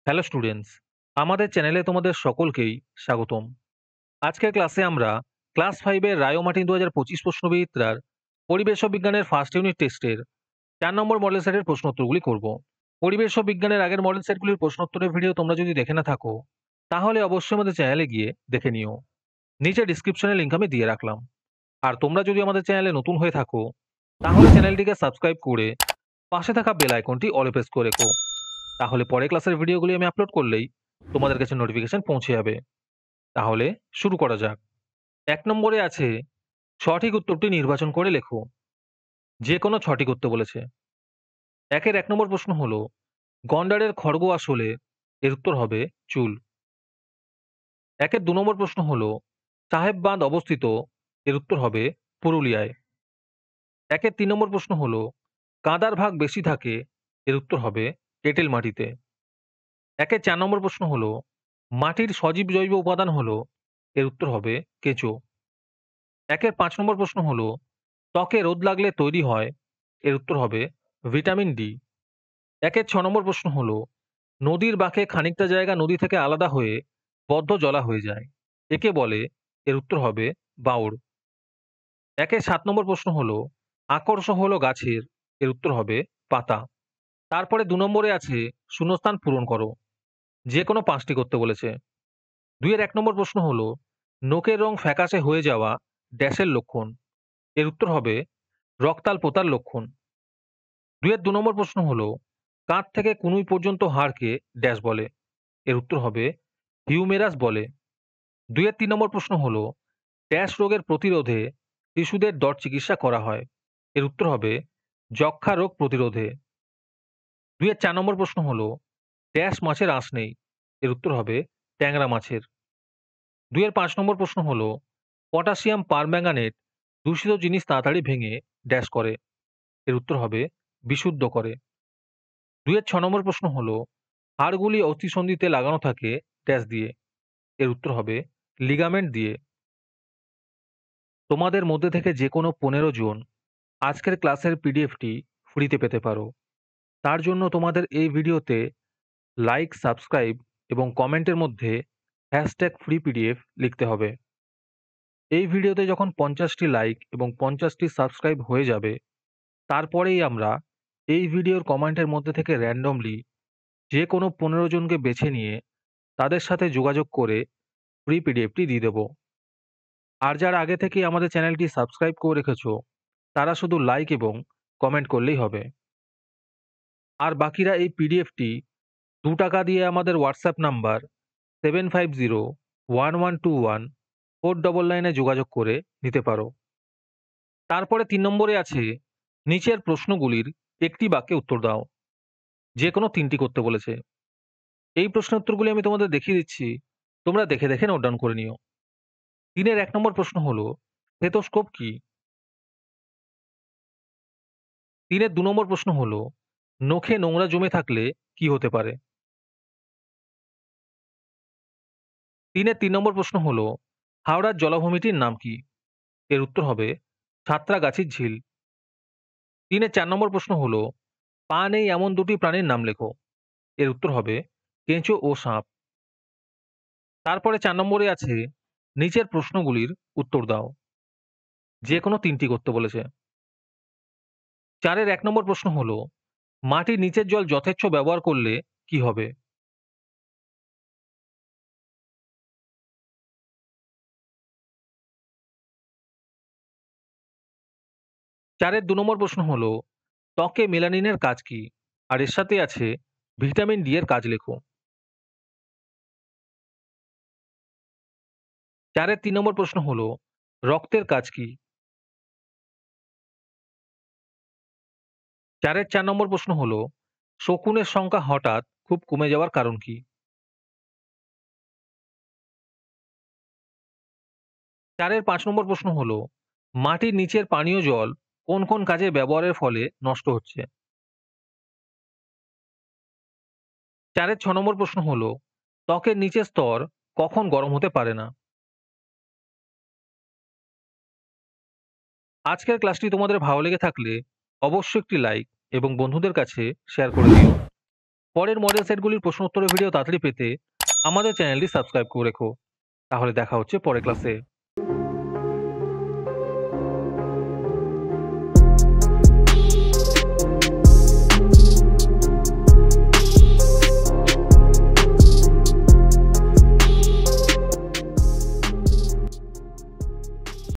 Hello students, আমাদের চ্যানেলে তোমাদের সকলকেই স্বাগতম। আজকের ক্লাসে আমরা ক্লাস 5 এর রায় ও মার্টিন 2025 প্রশ্নবিচিত্রার পরিবেশ ও বিজ্ঞানের ফার্স্ট ইউনিট টেস্টের 4 নম্বর মডেল সেটের প্রশ্নোত্তরগুলি করব। পরিবেশ ও বিজ্ঞানের আগের মডেল সেটগুলির প্রশ্নোত্তরের ভিডিও তোমরা যদি দেখে না থাকো, তাহলে অবশ্যই আমাদের চ্যানেলে গিয়ে দেখে নিও। নিচে ডিসক্রিপশনে লিংক আমি দিয়ে রাখলাম। আর তোমরা যদি আমাদের চ্যানেলে নতুন হয়ে থাকো, তাহলে চ্যানেলটিকে সাবস্ক্রাইব করে পাশে থাকা বেল আইকনটি অলে প্রেস করে রেখো। তাহলে পরে ক্লাসের ভিডিওগুলি আমি আপলোড করলেই তোমাদের কাছে নোটিফিকেশন পৌঁছে যাবে। তাহলে শুরু করা যাক। ১ নম্বরে আছে সঠিক উত্তরটি নির্বাচন করে লেখো। যে কোনো ৬টি করতে বলেছে। ১ এর ১ নম্বর প্রশ্ন হলো, গন্ডারের খড়গ আসলে এর উত্তর হবে চুল। ১ এর ২ নম্বর প্রশ্ন হলো, সাহেব বাঁধ অবস্থিত এর উত্তর হবে পুরুলিয়ায়। ১ এর ৩ নম্বর প্রশ্ন হলো, কাদার ভাগ বেশি থাকে এর উত্তর হবে এঁটেল মাটিতে। ১ এর ৪ নম্বর প্রশ্ন হলো, মাটির সজীব জৈব উপাদান হলো এর উত্তর হবে কেঁচো। ১ এর ৫ নম্বর প্রশ্ন হলো, ত্বকে রোদ লাগলে তৈরি হয় এর উত্তর হবে ভিটামিন ডি। ১ এর ৬ নম্বর প্রশ্ন হলো, নদীর বাঁকে খানিকটা জায়গা নদী থেকে আলাদা হয়ে বদ্ধ জলা হয়ে যায়, একে বলে এর উত্তর হবে বাউড়। ১ এর ৭ নম্বর প্রশ্ন হলো, আকর্ষ হলো গাছের এর উত্তর হবে পাতা। তারপরে ২ নম্বরে আছে শূন্যস্থান পূরণ করো। যে কোনো ৫টি করতে বলেছে। ২ এর ১ নম্বর প্রশ্ন হলো, নোকের রং ফ্যাকাশে হয়ে যাওয়া ড্যাশের লক্ষণ এর উত্তর হবে রক্তাল পোতার লক্ষণ। ২ এর ২ নম্বর প্রশ্ন হলো, কাঁধ থেকে কনুই পর্যন্ত হাড়কে ড্যাশ বলে এর উত্তর হবে হিউমেরাস বলে। ২ এর ৩ নম্বর প্রশ্ন হলো, ড্যাশ রোগের প্রতিরোধে শিশুদের ডট চিকিৎসা করা হয় এর উত্তর হবে যক্ষ্মা রোগ প্রতিরোধে। ২ এর ৪ নম্বর প্রশ্ন হলো, ড্যাশ মাছের আঁশ নেই এর উত্তর হবে ট্যাংরা মাছের। ২ এর ৫ নম্বর প্রশ্ন হলো, পটাশিয়াম পারম্যাঙ্গানেট দূষিত জিনিস তাড়াতাড়ি ভেঙে ড্যাশ করে এর উত্তর হবে বিশুদ্ধ করে। ২ এর ৬ নম্বর প্রশ্ন হলো, হাড়গুলি অস্থিসন্ধিতে লাগানো থাকে ড্যাশ দিয়ে এর উত্তর হবে লিগামেন্ট দিয়ে। তোমাদের মধ্যে থেকে যে কোনো ১৫ জন আজকের ক্লাসের পিডিএফটি ফ্রিতে পেতে পারো। তার জন্য তোমাদের এই ভিডিওতে লাইক, সাবস্ক্রাইব এবং কমেন্টের মধ্যে হ্যাশট্যাগ ফ্রি পিডিএফ লিখতে হবে। এই ভিডিওতে যখন ৫০টি লাইক এবং ৫০টি সাবস্ক্রাইব হয়ে যাবে, তারপরেই আমরা এই ভিডিওর কমেন্টের মধ্যে থেকে র্যান্ডমলি যে কোনো ১৫ জনকে বেছে নিয়ে তাদের সাথে যোগাযোগ করে ফ্রি পিডিএফটি দিয়ে দেব। আর যারা আগে থেকেই আমাদের চ্যানেলটি সাবস্ক্রাইব করে রেখেছো, তারা শুধু লাইক এবং কমেন্ট করলেই হবে। আর বাকিরা এই পিডিএফটি ৳২ দিয়ে আমাদের হোয়াটসঅ্যাপ নাম্বার 7501121499 এ যোগাযোগ করে নিতে পারো। তারপরে ৩ নম্বরে আছে নিচের প্রশ্নগুলির একটি বাক্যে উত্তর দাও। যে কোনো ৩টি করতে বলেছে। এই প্রশ্নের উত্তরগুলি আমি তোমাদের দেখিয়ে দিচ্ছি। তোমরা দেখে দেখে নোট ডাউন করে নিও। ৩ এর ১ নম্বর প্রশ্ন হলো, স্টেথোস্কোপ কি? ৩ এর ২ নম্বর প্রশ্ন হলো, নখে নোংরা জমে থাকলে কি হতে পারে? ৩ এর ৩ নম্বর প্রশ্ন হলো, হাওড়ার জলাভূমিটির নাম কি? এর উত্তর হবে সাঁতরাগাছির ঝিল। ৩ এর ৪ নম্বর প্রশ্ন হলো, পা নেই এমন দুটি প্রাণীর নাম লেখো। এর উত্তর হবে কেঁচো ও সাপ। তারপরে ৪ নম্বরে আছে নিচের প্রশ্নগুলির উত্তর দাও। যে কোনো ৩টি করতে বলেছে। ৪ এর ১ নম্বর প্রশ্ন হলো, মাটির নিচের জল যথেচ্ছ ব্যবহার করলে কি হবে? ৪ এর ২ নম্বর প্রশ্ন হলো, ত্বকে মেলানিনের কাজ কি? আর এর সাথে আছে ভিটামিন ডি এর কাজ লেখো। ৪ এর ৩ নম্বর প্রশ্ন হলো, রক্তের কাজ কি? ৪ এর ৪ নম্বর প্রশ্ন হলো, শকুনের সংখ্যা হঠাৎ খুব কমে যাওয়ার কারণ কি? ৪ এর ৫ নম্বর প্রশ্ন হলো, মাটির নিচের পানীয় জল কোন কোন কাজে ব্যবহারের ফলে নষ্ট হচ্ছে? ৪ এর ৬ নম্বর প্রশ্ন হলো, ত্বকের নিচের স্তর কখন গরম হতে পারে না? আজকের ক্লাসটি তোমাদের ভালো লেগে থাকলে অবশ্যই একটি লাইক এবং বন্ধুদের কাছে শেয়ার করে দিও। পরের মডেল সেটগুলির প্রশ্নোত্তরের ভিডিও তাড়াতাড়ি পেতে আমাদের চ্যানেলটি সাবস্ক্রাইব করে রেখো। তাহলে দেখা হচ্ছে পরের ক্লাসে।